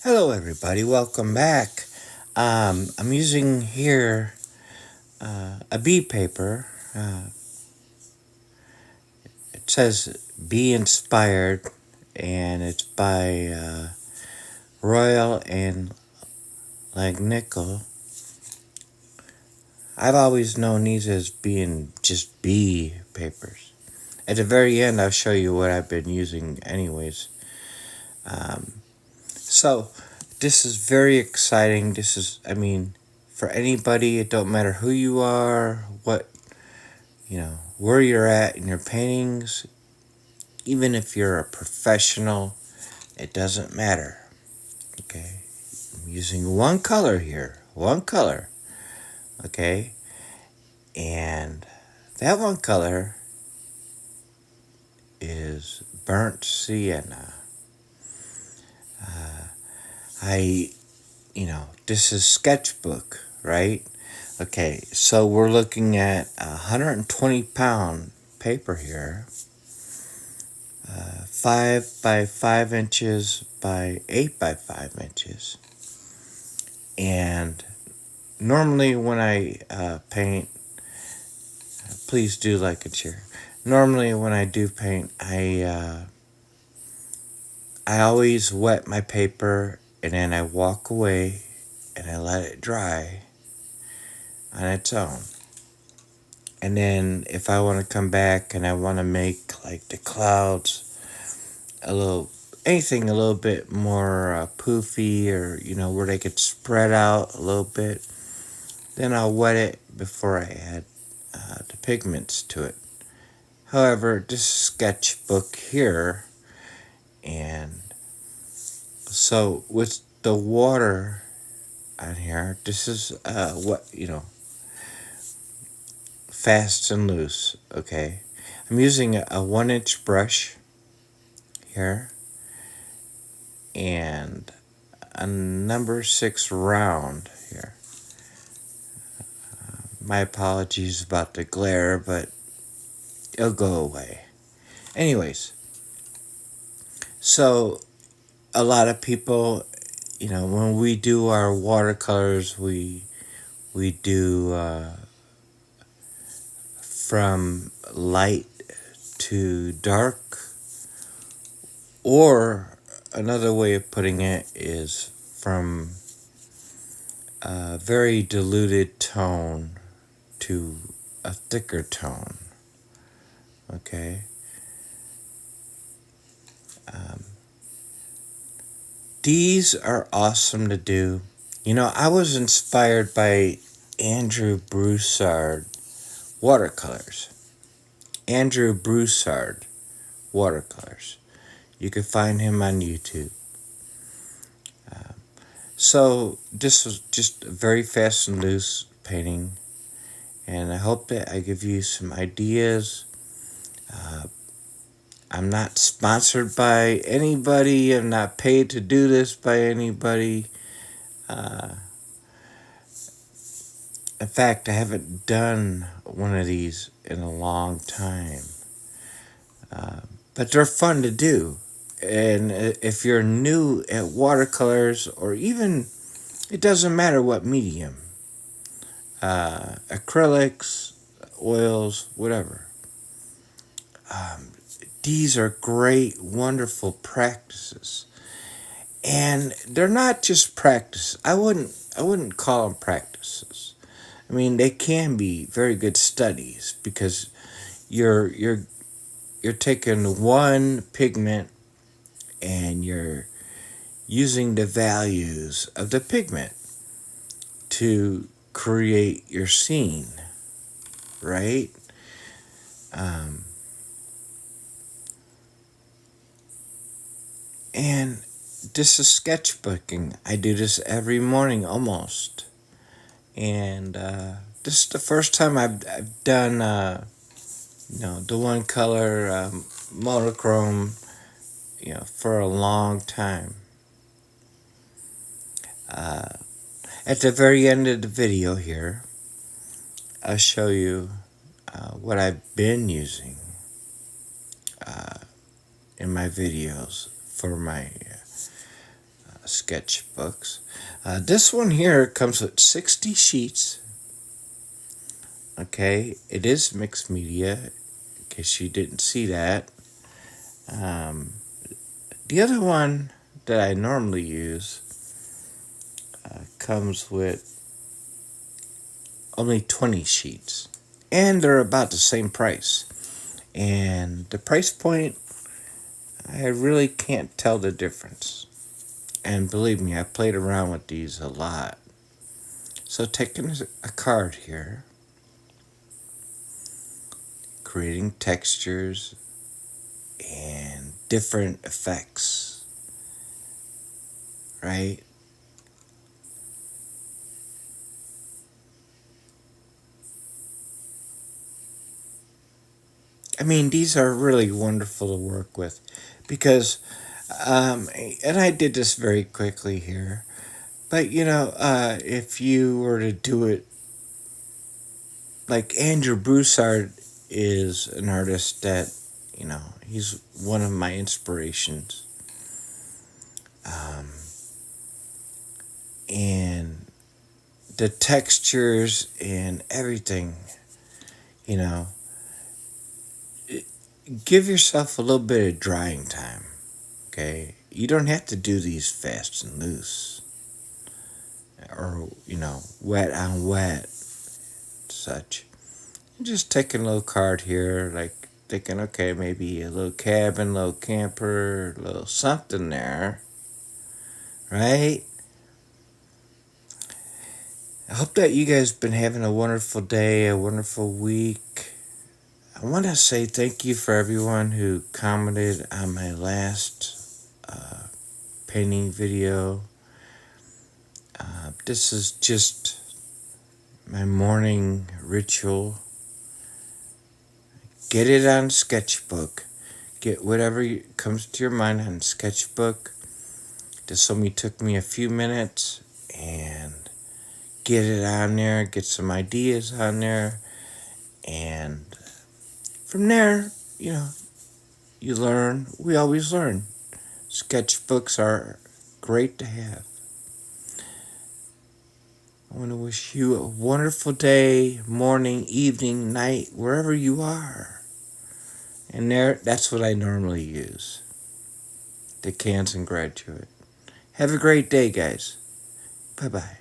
Hello, everybody. Welcome back. I'm using here a bee paper. It says "Be Inspired," and it's by Royal and Langnickel. I've always known these as being just bee papers. At the very end, I'll show you what I've been using, anyways. So, this is very exciting. For anybody, it don't matter who you are, where you're at in your paintings, even if you're a professional, it doesn't matter. Okay, I'm using one color here, okay, and that one color is burnt sienna. This is Sketchbook, right? Okay, so we're looking at 120-pound paper here, 5 by 5 inches by 8 by 5 inches. And normally when I paint, please do like and share. Normally when I do paint, I always wet my paper and then I walk away and I let it dry on its own. And then if I want to come back and I want to make like the clouds anything a little bit more poofy, or where they could spread out a little bit, then I'll wet it before I add the pigments to it. However, this sketchbook here, and so with the water on here, this is fast and loose. Okay, I'm using a 1-inch brush here and a number 6 round here. My apologies about the glare, but it'll go away. Anyways, so a lot of people, when we do our watercolors, we do from light to dark, or another way of putting it is from a very diluted tone to a thicker tone. Okay. These are awesome to do. I was inspired by Andrew Broussard watercolors. Andrew Broussard watercolors. You can find him on YouTube. So this was just a very fast and loose painting, and I hope that I give you some ideas. I'm not sponsored by anybody. I'm not paid to do this by anybody. In fact, I haven't done one of these in a long time. But they're fun to do. And if you're new at watercolors, or even, it doesn't matter what medium, acrylics, oils, whatever. These are great, wonderful practices. And they're not just practice. I wouldn't call them practices. I mean, they can be very good studies, because you're taking one pigment and you're using the values of the pigment to create your scene, right? And this is sketchbooking. I do this every morning almost. And this is the first time I've done the one color monochrome for a long time. At the very end of the video here, I'll show you what I've been using in my videos for my sketchbooks. This one here comes with 60 sheets. Okay, it is mixed media, in case you didn't see that. The other one that I normally use comes with only 20 sheets. And they're about the same price. And the price point, I really can't tell the difference. And believe me, I played around with these a lot. So taking a card here, creating textures and different effects, right? I mean, these are really wonderful to work with because, and I did this very quickly here, but if you were to do it like Andrew Broussard is an artist that, he's one of my inspirations. And the textures and everything, you know, give yourself a little bit of drying time, okay? You don't have to do these fast and loose or, wet on wet, such. Just taking a little card here, like thinking, okay, maybe a little cabin, a little camper, a little something there, right? I hope that you guys been having a wonderful day, a wonderful week. I want to say thank you for everyone who commented on my last painting video. This is just my morning ritual. Get it on Sketchbook. Get whatever comes to your mind on Sketchbook. This only took me a few minutes, and get it on there, get some ideas on there, and from there, you learn. We always learn. Sketchbooks are great to have. I want to wish you a wonderful day, morning, evening, night, wherever you are. And that's what I normally use. The Kansan graduate. Have a great day, guys. Bye-bye.